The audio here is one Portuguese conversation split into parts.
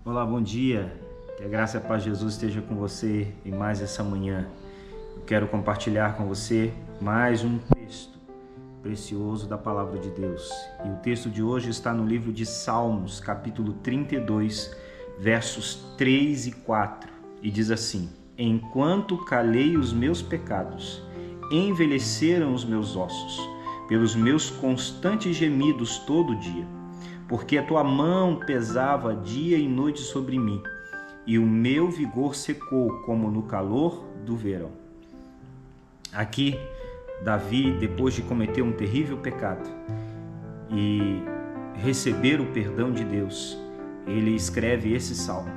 Olá, bom dia. Que a graça e a paz de Jesus esteja com você em mais essa manhã. Eu quero compartilhar com você mais um texto precioso da Palavra de Deus. E o texto de hoje está no livro de Salmos, capítulo 32, versos 3 e 4. E diz assim: Enquanto calei os meus pecados, envelheceram os meus ossos, pelos meus constantes gemidos todo dia. Porque a tua mão pesava dia e noite sobre mim, e o meu vigor secou como no calor do verão. Aqui, Davi, depois de cometer um terrível pecado e receber o perdão de Deus, ele escreve esse salmo,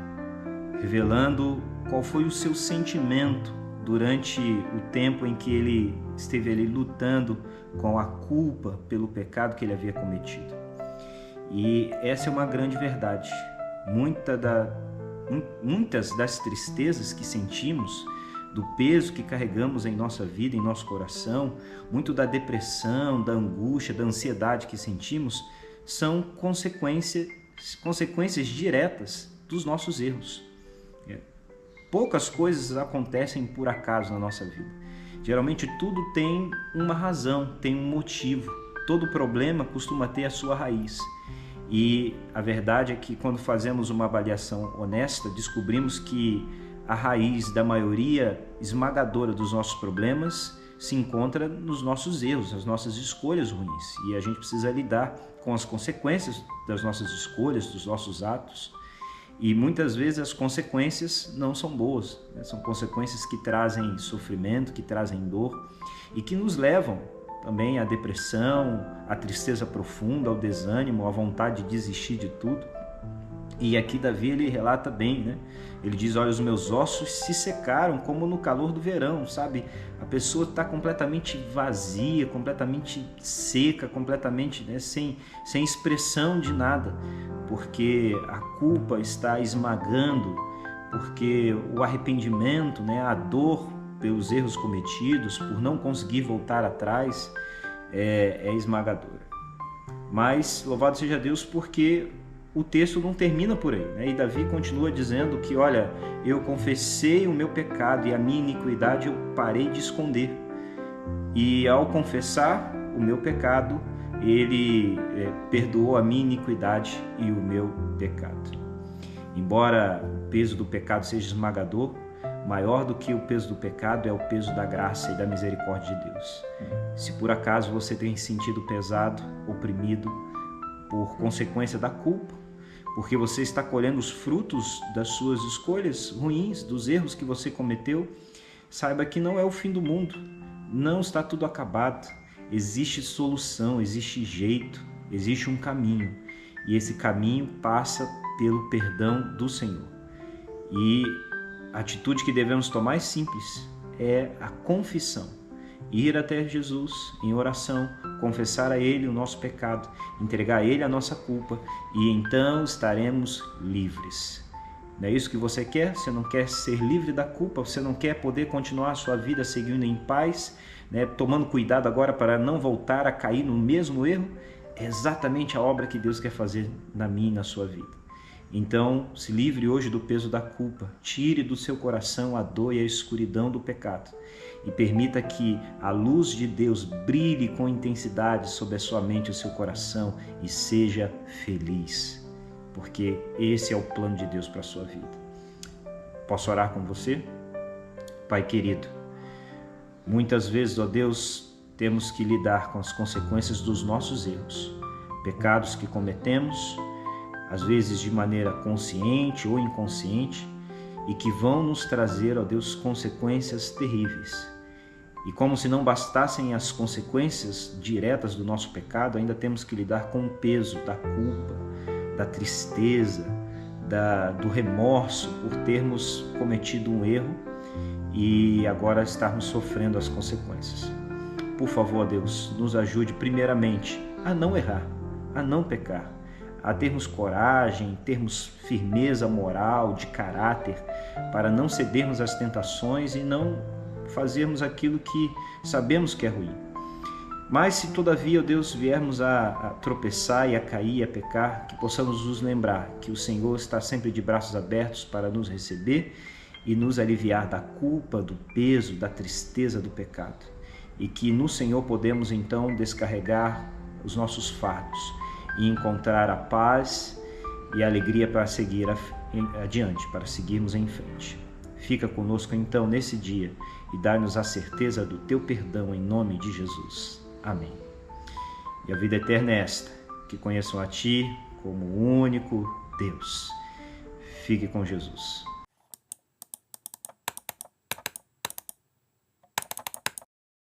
revelando qual foi o seu sentimento durante o tempo em que ele esteve ali lutando com a culpa pelo pecado que ele havia cometido. E essa é uma grande verdade. Muitas das tristezas que sentimos, do peso que carregamos em nossa vida, em nosso coração, muito da depressão, da angústia, da ansiedade que sentimos, são consequências diretas dos nossos erros. Poucas coisas acontecem por acaso na nossa vida. Geralmente tudo tem uma razão, tem um motivo. Todo problema costuma ter a sua raiz. E a verdade é que quando fazemos uma avaliação honesta, descobrimos que a raiz da maioria esmagadora dos nossos problemas se encontra nos nossos erros, nas nossas escolhas ruins. E a gente precisa lidar com as consequências das nossas escolhas, dos nossos atos. E muitas vezes as consequências não são boas, né? São consequências que trazem sofrimento, que trazem dor e que nos levam também à depressão, à tristeza profunda, ao desânimo, à vontade de desistir de tudo. E aqui Davi ele relata bem, né? Ele diz: olha, os meus ossos se secaram como no calor do verão, sabe? A pessoa está completamente vazia, completamente seca, completamente, né, sem expressão de nada, porque a culpa está esmagando, porque o arrependimento, né, a dor pelos erros cometidos, por não conseguir voltar atrás, é esmagadora. Mas louvado seja Deus, porque o texto não termina por aí, né? E Davi continua dizendo que, olha, eu confessei o meu pecado e a minha iniquidade eu parei de esconder. E ao confessar o meu pecado, ele perdoou a minha iniquidade e o meu pecado. Embora o peso do pecado seja esmagador, maior do que o peso do pecado é o peso da graça e da misericórdia de Deus. Se por acaso você tem se sentido pesado, oprimido por consequência da culpa, porque você está colhendo os frutos das suas escolhas ruins, dos erros que você cometeu, saiba que não é o fim do mundo, não está tudo acabado. Existe solução, existe jeito, existe um caminho, e esse caminho passa pelo perdão do Senhor. E a atitude que devemos tomar é simples, é a confissão. Ir até Jesus em oração, confessar a Ele o nosso pecado, entregar a Ele a nossa culpa, e então estaremos livres. Não é isso que você quer? Você não quer ser livre da culpa? Você não quer poder continuar a sua vida seguindo em paz, né? Tomando cuidado agora para não voltar a cair no mesmo erro? É exatamente a obra que Deus quer fazer na minha e na sua vida. Então, se livre hoje do peso da culpa, tire do seu coração a dor e a escuridão do pecado e permita que a luz de Deus brilhe com intensidade sobre a sua mente e o seu coração e seja feliz, porque esse é o plano de Deus para a sua vida. Posso orar com você? Pai querido, muitas vezes, ó Deus, temos que lidar com as consequências dos nossos erros, pecados que cometemos, às vezes de maneira consciente ou inconsciente, e que vão nos trazer, ó Deus, consequências terríveis. E como se não bastassem as consequências diretas do nosso pecado, ainda temos que lidar com o peso da culpa, da tristeza, do remorso por termos cometido um erro e agora estarmos sofrendo as consequências. Por favor, Deus, nos ajude primeiramente a não errar, a não pecar, a termos coragem, termos firmeza moral, de caráter, para não cedermos às tentações e não fazermos aquilo que sabemos que é ruim. Mas se todavia, ó Deus, viermos a tropeçar e a cair e a pecar, que possamos nos lembrar que o Senhor está sempre de braços abertos para nos receber e nos aliviar da culpa, do peso, da tristeza do pecado. E que no Senhor podemos então descarregar os nossos fardos e encontrar a paz e a alegria para seguir adiante, para seguirmos em frente. Fica conosco então nesse dia e dá-nos a certeza do teu perdão em nome de Jesus. Amém. E a vida eterna é esta, que conheçam a Ti como o único Deus. Fique com Jesus.